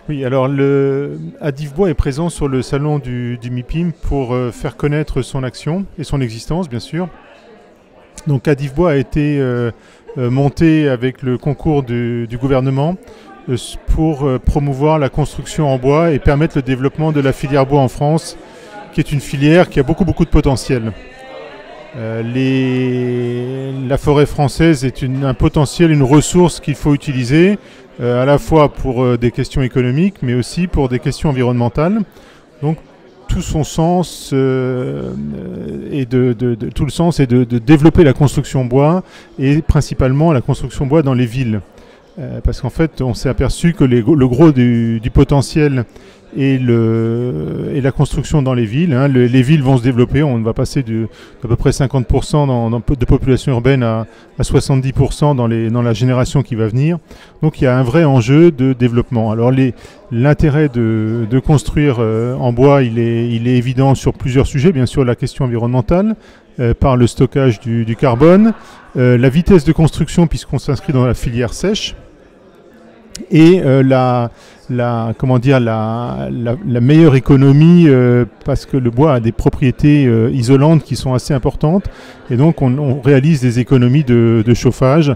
Oui, alors Adif Bois est présent sur le salon du MIPIM pour faire connaître son action et son existence, bien sûr. Donc Adif Bois a été monté avec le concours du gouvernement pour promouvoir la construction en bois et permettre le développement de la filière bois en France, qui est une filière qui a beaucoup de potentiel. La forêt française est un potentiel, une ressource qu'il faut utiliser à la fois pour des questions économiques, mais aussi pour des questions environnementales. Donc tout son sens tout le sens est de développer la construction bois et principalement la construction bois dans les villes. Parce qu'en fait, on s'est aperçu que le gros du potentiel est la construction dans les villes. Hein. Les villes vont se développer. On va passer d'à peu près 50% de population urbaine à 70% dans la génération qui va venir. Donc il y a un vrai enjeu de développement. Alors l'intérêt de construire en bois, il est évident sur plusieurs sujets. Bien sûr, la question environnementale, par le stockage du carbone, la vitesse de construction puisqu'on s'inscrit dans la filière sèche, et la meilleure économie parce que le bois a des propriétés isolantes qui sont assez importantes et donc on réalise des économies de chauffage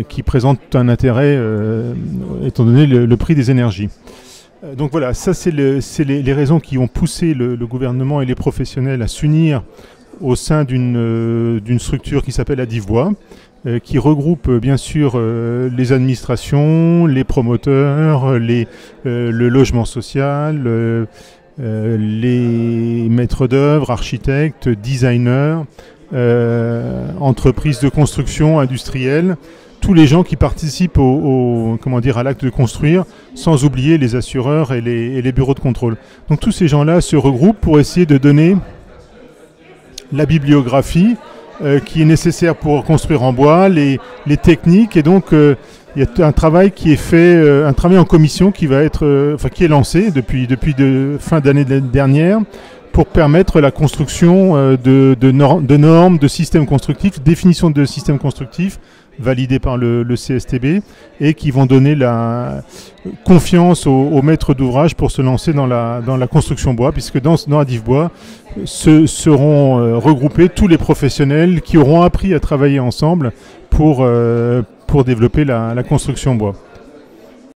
qui présentent un intérêt étant donné le prix des énergies. Donc voilà, ça c'est les raisons qui ont poussé le gouvernement et les professionnels à s'unir au sein d'une structure qui s'appelle Adif Bois, qui regroupe bien sûr les administrations, les promoteurs, le logement social, les maîtres d'œuvre, architectes, designers, entreprises de construction, industrielles, tous les gens qui participent à l'acte de construire, sans oublier les assureurs et les bureaux de contrôle. Donc tous ces gens-là se regroupent pour essayer de donner la bibliographie qui est nécessaire pour construire en bois, les techniques, et donc il y a un travail qui est fait, un travail en commission qui qui est lancé depuis fin d'année dernière pour permettre la construction de normes, de systèmes constructifs, définition de systèmes constructifs validés par le CSTB et qui vont donner la confiance aux maîtres d'ouvrage pour se lancer dans la construction bois, puisque dans Adif Bois seront regroupés tous les professionnels qui auront appris à travailler ensemble pour développer la construction bois.